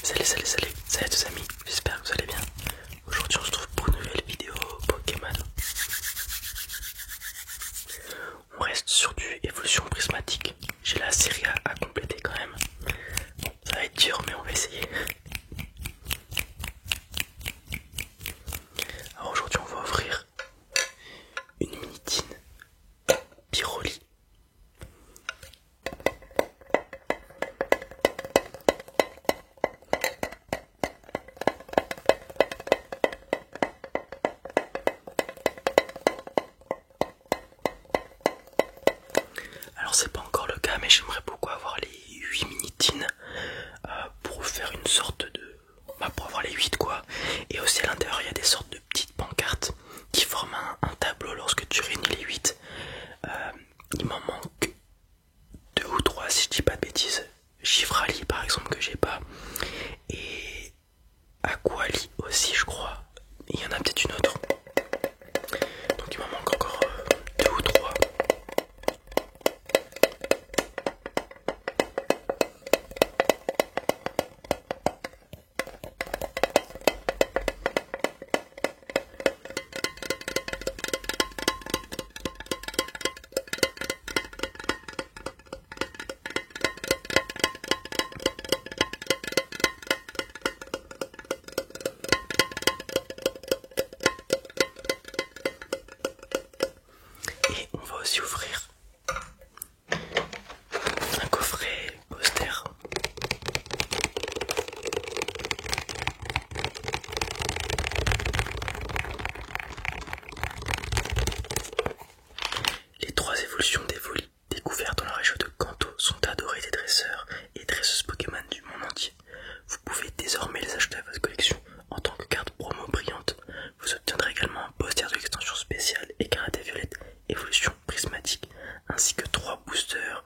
Salut tous amis, j'espère que vous allez bien. Aujourd'hui on se retrouve pour une nouvelle vidéo Pokémon. On reste sur du évolution prismatique. J'ai la série à compléter quand même. Bon, ça va être dur mais on va essayer. Alors aujourd'hui on va ouvrir une Minitine Pyroli. Alors c'est pas encore le cas mais j'aimerais beaucoup avoir les 8 Minitines pour faire une sorte de... pour avoir les 8 quoi. Et aussi à l'intérieur il y a des sortes de petites pancartes qui forment un tableau lorsque tu réunis les 8. Il m'en manque 2 ou 3 si je dis pas de bêtises. Chivrali par exemple que j'ai pas. Et Aquali aussi je crois. Et il y en a peut-être une autre. Donc il m'en manque encore 2 ou 3. Et on va aussi ouvrir un coffret poster. Les 3 évolutions d'Evoli découvertes dans la région de Kanto sont adorées des dresseurs et dresseuses Pokémon du monde entier. Vous pouvez désormais les ajouter à votre collection en tant que carte promo brillante. Vous obtiendrez également un poster de l'extension spéciale et karaté violette évolution prismatique ainsi que 3 boosters.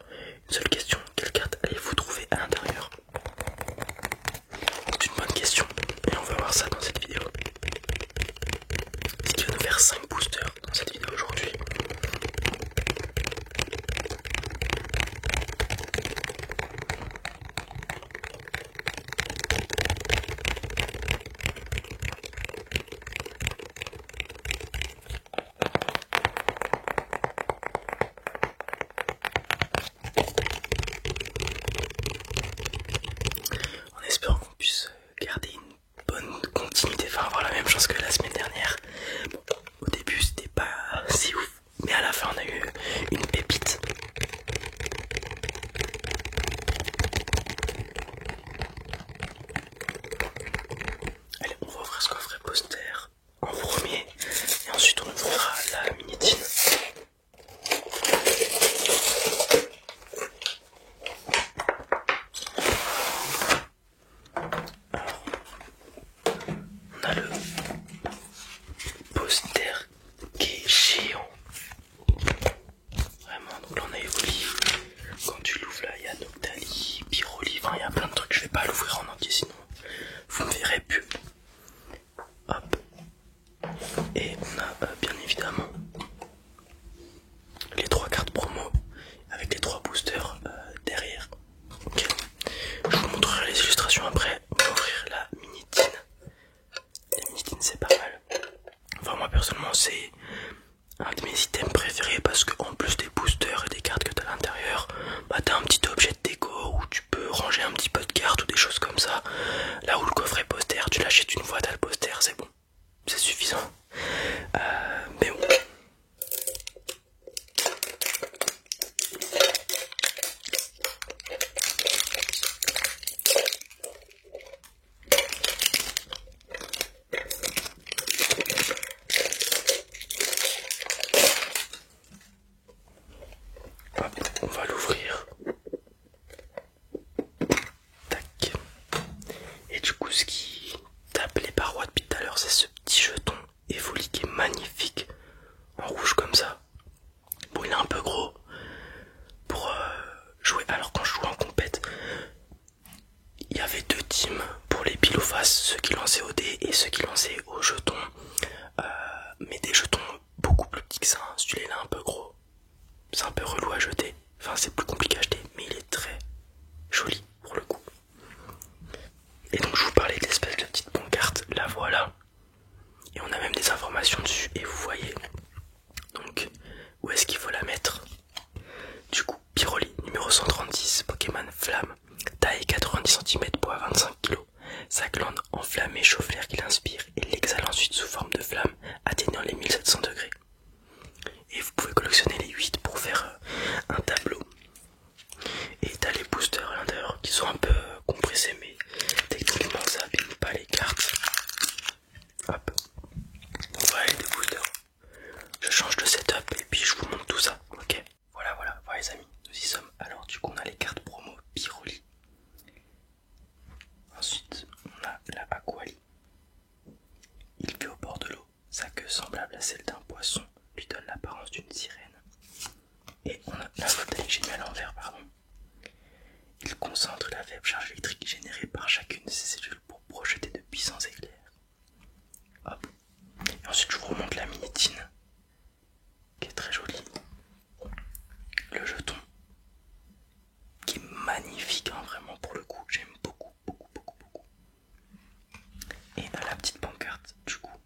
Une seule question, quelle carte allez-vous trouver à l'intérieur? C'est une bonne question et on va voir ça dans cette vidéo. Ce qui va nous faire 5 boosters dans cette vidéo aujourd'hui. En espérant qu'on puisse garder une bonne continuité, enfin avoir la même chance que la semaine dernière. Bon, au début c'était pas si ouf, mais à la fin on a eu une pépite. Allez, on va ouvrir ce coffret poster en premier et ensuite on ouvrira la Minitine. On a le poster qui est géant. Vraiment, donc là on a Evoli. Quand tu l'ouvres là, il y a Noctali, Pyroli, enfin il y a plein de trucs. Je vais pas l'ouvrir en entier sinon vous me verrez plus. Hop. Et on a bien évidemment les 3 cartes promo avec les 3 boosters derrière. Ok. Je vous montrerai les illustrations après. On va ouvrir la Minitine. La Minitine c'est pas mal. Enfin moi personnellement c'est un de mes items préférés parce qu'en plus des boosters et des cartes que t'as à l'intérieur, bah t'as un petit objet de déco où tu peux ranger un petit peu de cartes ou des choses comme ça. Là où le coffret poster, tu l'achètes une fois, t'as le poster, c'est bon, c'est suffisant. Mais bon. Hop, on va l'ouvrir. Tac. Et du coup, ce qui tape les parois depuis tout à l'heure, c'est ce petit jeton Evoli qui est magnifique, en rouge comme ça. Bon, il est un peu gros pour jouer. Alors quand je joue en compète, il y avait 2 teams pour les pile ou face, ceux qui lançaient au dé et ceux qui lançaient au jeton. Mais des jetons beaucoup plus petits que ça, hein. Celui-là il est un peu gros. C'est un peu relou à jeter. Enfin c'est plus compliqué à acheter, mais il est très joli pour le coup. Et donc cm, poids 25 kg. Sa glande enflammée chauffe l'air qu'il inspire et l'exhale ensuite sous forme de flamme, atteignant les 1700 degrés. Et vous pouvez collectionner les 8 pour faire un tableau. Et t'as les boosters à l'intérieur qui sont un peu compressés, mais techniquement ça abîme pas les cartes. Hop, voilà les deux boosters. Je change de setup et puis je vous montre tout ça, ok? Voilà les amis, nous y sommes. Alors du coup on a les cartes promo Pyroli. Ensuite on a la Aquali. Il vit au bord de l'eau, sa queue semblable à celle d'un poisson lui donne l'apparence d'une sirène. Et on a la Voltali que j'ai mis à l'envers, pardon. Il concentre la faible charge électrique générée par chacune de ses cellules pour projeter de puissants éclairs. Hop. Et ensuite je vous remonte la minitine qui est très jolie. Le jeton qui est magnifique, hein, vraiment pour le coup, j'aime beaucoup. Et la petite pancarte du coup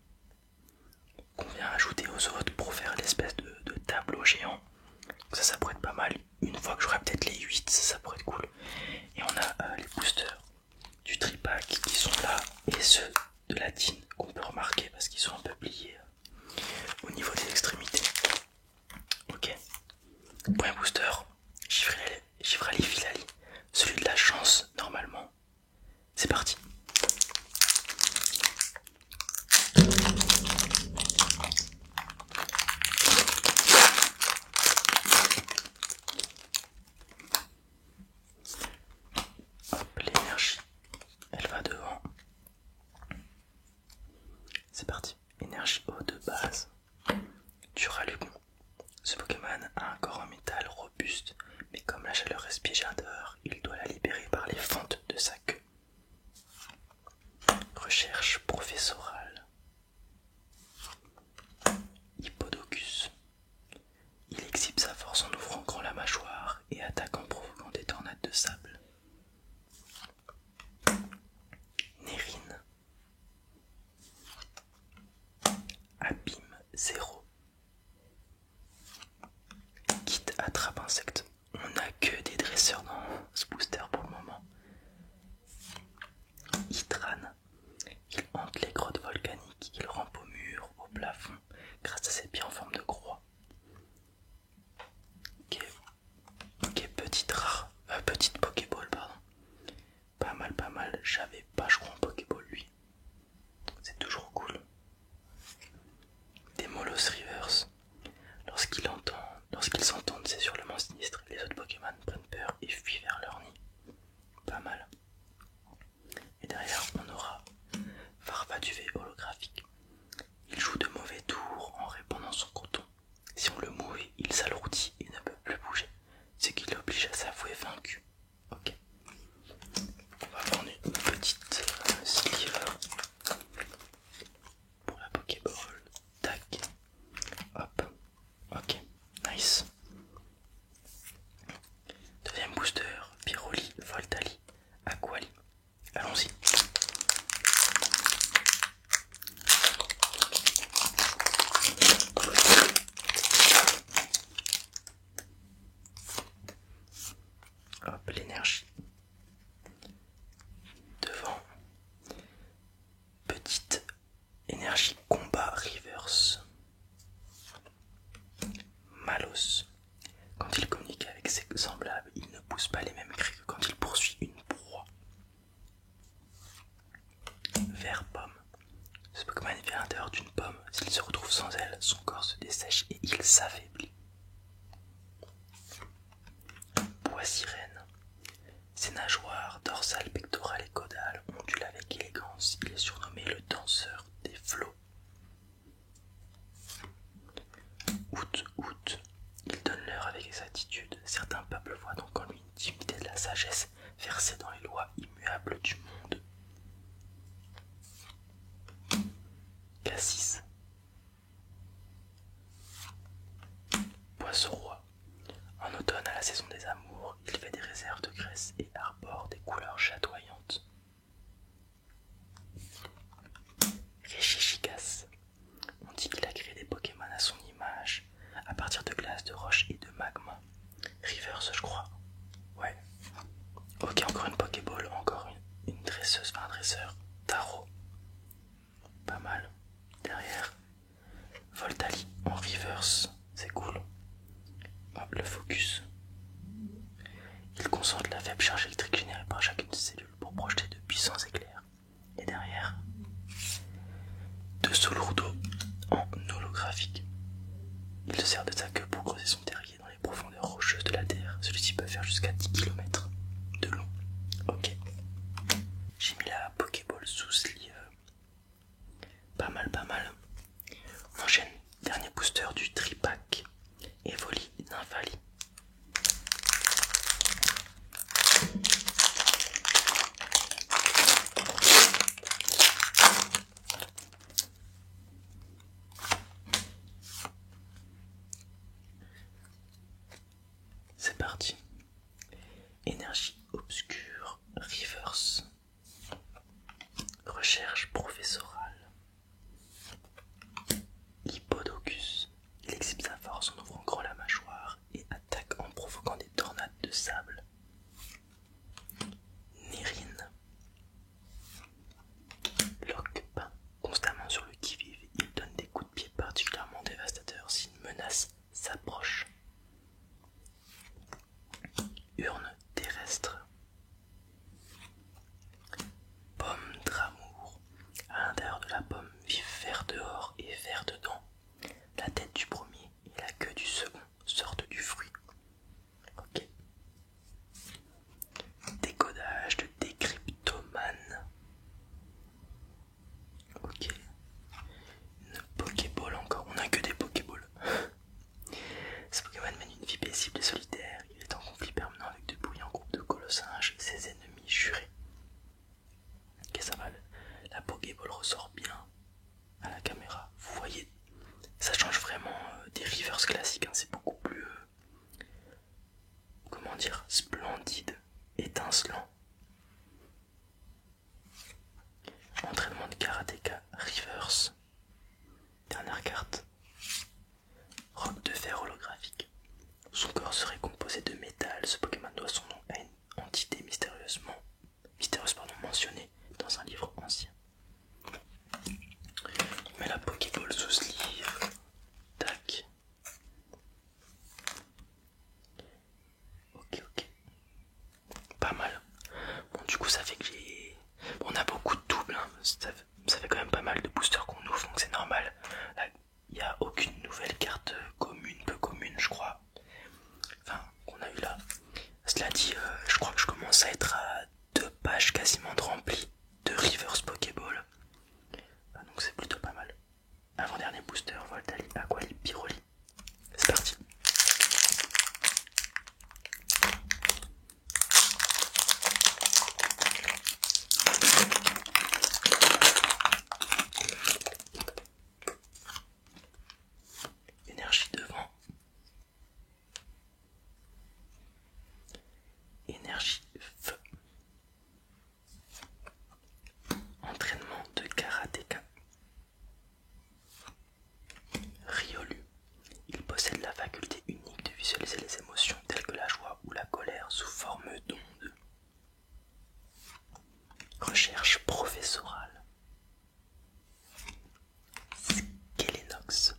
qu'on vient ajouter aux autres pour faire l'espèce de tableau géant. Donc ça pourrait être pas mal. Une fois que j'aurai peut-être les 8, ça pourrait être cool. Et on a les boosters du tripack qui sont là et ceux de la tine qu'on peut remarquer parce qu'ils sont un peu pliés au niveau des extrémités. Ok. Point booster, Givrali Filali, celui de la chance normalement. C'est parti. Hop, l'énergie, elle va devant. C'est parti. Énergie eau de base. Duralugon. Ce Pokémon a un corps en métal robuste, mais comme la chaleur reste piégée à dehors, il doit la libérer par les fentes de sa queue. Recherche professorale. Hippodocus. Il exhibe sa force en ouvrant grand la mâchoire et attaque en provoquant des tornades de sable. Nérine. Abîme 0. Kit attrape insecte. On n'a que des dresseurs dans ce booster pour le moment. Hitran. Il hante les grottes volcaniques, il rampe au mur, au plafond, grâce à ses pieds en forme de croix. Ok, petite Pokéball, pardon. Pas mal, j'avais pas je crois en Pokéball lui. C'est toujours cool. Des Molos Rivers. Lorsqu'ils s'entendent ces hurlements sinistres, les autres Pokémon prennent peur et fuient vers leur nid. Pas mal. Et derrière on aura Farfaduvé holographique. Il joue de mauvais tours en répandant son coton. Si on le mouille, il s'alourdit et ne peut plus bouger, ce qui l'oblige à s'avouer vaincu. Ok. On va prendre une petite sliver pour la Pokéball. Tac. Hop. Ok. Nice. Deuxième booster, Pyroli, Voltali, Aquali. Allons-y. Hop, l'énergie. Devant. Petite énergie combat reverse. Malos. Quand il communique avec ses semblables, il ne pousse pas les mêmes cris que quand il poursuit une proie. Vert pomme. Ce Pokémon vit à l'intérieur d'une pomme. S'il se retrouve sans elle, son corps se dessèche et il s'affaiblit. Bois sirène. Ses nageoires dorsales, pectorales et caudales ondulent avec élégance. Il est surnommé le danseur des flots. Out. Il donne l'heure avec exactitude. Certains peuples voient donc en lui une divinité de la sagesse versée dans les lois immuables du monde. Cassis. Poisson roi. En automne, à la saison des amours, il fait des réserves de graisse et arbore des couleurs chatoyantes. Réchichikas. On dit qu'il a créé des Pokémon à son image, à partir de glace, de roche et de magma. Rivers, je crois. Ouais. Ok, encore une Pokéball, encore une. dresseuse, enfin un dresseur, tarot, pas mal. Derrière, Voltali en reverse, c'est cool. Hop, le focus. Il concentre la faible charge électrique générée par chacune de ses cellules pour projeter de puissants éclairs. Et derrière, deux Solourdo en holographique. Il se sert de sa queue pour creuser son terrier dans les profondeurs rocheuses de la Terre. Celui-ci peut faire jusqu'à 10 km de long. Ok. J'ai mis la Pokéball sous sleeve. Pas mal, pas mal. On enchaîne. Dernier booster du tripack. Evoli Nymphali. C'est parti. Énergie obscure, reverse. Recherche professorale. Hippodocus. Il exhibe sa force en ouvrant grand la mâchoire et attaque en provoquant des tornades de sable. Nérine. Lockpin. Constamment sur le qui-vive, il donne des coups de pied particulièrement dévastateurs si une menace s'approche. Urne terrestre. Pomme d'amour. À l'intérieur de la pomme vivent vert dehors et vert dedans. La tête du premier et la queue du second sortent du fruit. Ok. Décodage de décryptomane. Ok. Une Pokéball encore. On n'a que des Pokéballs. Ce Pokémon mène une vie paisible et solitaire. Il est en conflit permanent avec de bruyants groupes de colossinges, ses ennemis jurés. Ok, ça va. La Pokéball ressort bien à la caméra. Vous voyez, ça change vraiment des rivers classiques. Hein. C'est beaucoup plus, comment dire, splendide, étincelant. Entraînement de karatéka reverse. Dernière carte. Roc de fer holographique. Son corps serait composé de métal. Ce Pokémon doit son nom à une entité mystérieuse mentionnée dans un livre ancien. On met la Pokéball sous ce livre. Tac. Ok. Pas mal. Bon, du coup, ça fait que j'ai... Bon, on a beaucoup de doubles. Hein. Ça fait quand même pas mal de boosters qu'on ouvre, donc c'est normal. Là, il n'y a aucune nouvelle carte commune, peu commune, je crois. Enfin, qu'on a eu là. Cela dit, je crois que je commence à être à 2 pages quasiment de remplies de reverse Pokéball. Donc c'est plutôt pas mal. Avant-dernier booster, Voltali, Aquali, Pyroli. C'est parti. Énergie de vent. Énergie feu. Entraînement de karatéka. Riolu. Il possède la faculté unique de visualiser les émotions telles que la joie ou la colère sous forme d'ondes. Recherche professorale. Skelenox.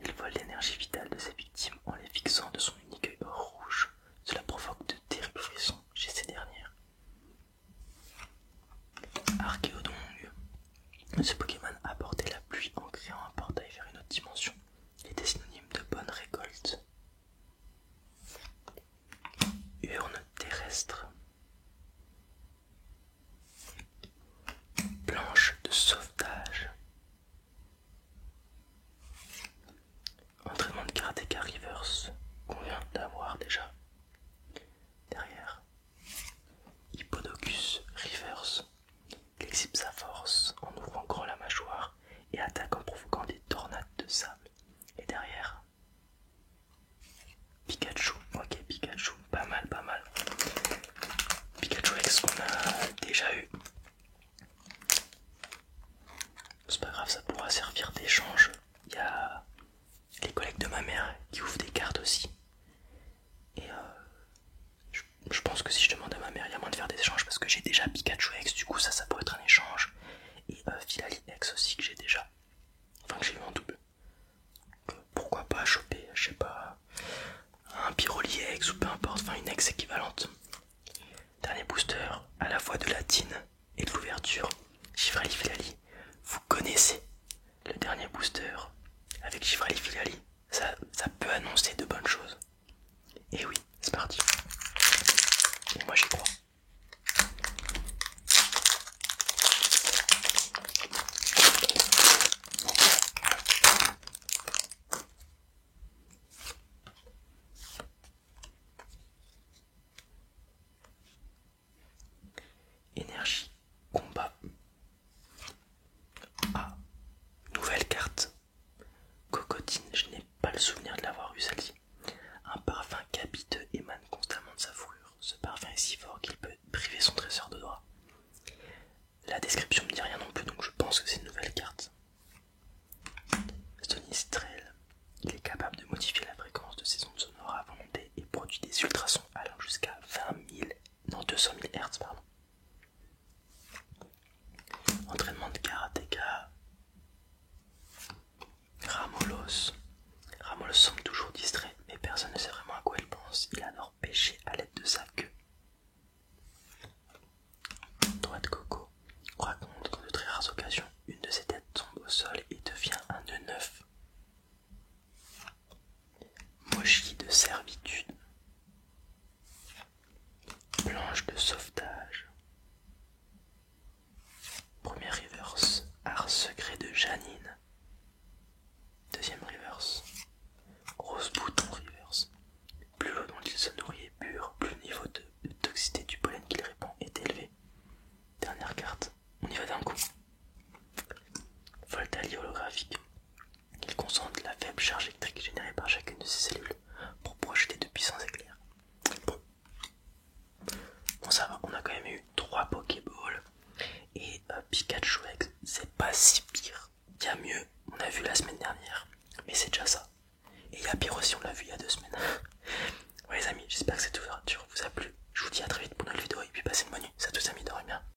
Il vole l'énergie vitale de ses victimes en les fixant de son unique œil rouge. Cela provoque de terribles frissons chez ces dernières. Archéodong. Ce Pokémon a apporté la pluie en créant un portail vers une autre dimension. Il était synonyme de bonne récolte. Urne terrestre. Planche de sauvetage. Entraînement de karatéka reverse qu'on vient d'avoir déjà. Derrière, Hippodocus reverse. Il exhibe sa force en ouvrant grand la mâchoire et attaque en provoquant des tornades de sable. Et derrière, Pikachu. Ok, Pikachu, pas mal. Pikachu avec ce qu'on a déjà eu. C'est pas grave, ça pourra servir d'échange. Il y a les collègues de ma mère qui ouvrent des cartes aussi. Et je pense que si je demande à ma mère, il y a moins de de faire des échanges parce que j'ai déjà Pikachu X, du coup ça pourrait être un échange. Et Filali X aussi que j'ai déjà, enfin que j'ai eu en double. Pourquoi pas choper, je sais pas, un Pyroli X ou peu importe, enfin une X équivalente. Dernier booster, à la fois de la tine et de l'ouverture, Givrali Filali. Vous connaissez le dernier booster avec Givrali Filali, ça peut annoncer de bonnes choses. Et oui, c'est parti. Et moi j'y crois. Énergie, combat. Ah, nouvelle carte. Cocotine, je n'ai pas le souvenir de l'avoir eu celle-ci. Un parfum capiteux émane constamment de sa fourrure. Ce parfum est si fort qu'il peut priver son trésor de doigts. La description me dit rien non plus, donc je pense que c'est une nouvelle carte. Stonistrel, il est capable de modifier la fréquence de ses ondes sonores à volonté et produit des ultrasons allant jusqu'à 200 000 Hz. Pardon. Entraînement de karatéka. Ramolos. Ramolos semble toujours distrait, mais personne ne sait vraiment à quoi il pense. Il adore pêcher à l'aide de sa queue. Droit de coco. On raconte qu'en de très rares occasions, une de ses têtes tombe au sol et devient un nœud neuf. Mochi de servitude. Planche de sauvetage. Premier reverse. Art secret de Janine. Deuxième reverse. Rose bouton reverse. Plus l'eau dont il se nourrit est pure, plus le niveau de toxicité du pollen qu'il répand est élevé. Dernière carte. On y va d'un coup. Voltali holographique. Il concentre la faible charge électrique générée par chacune de ses cellules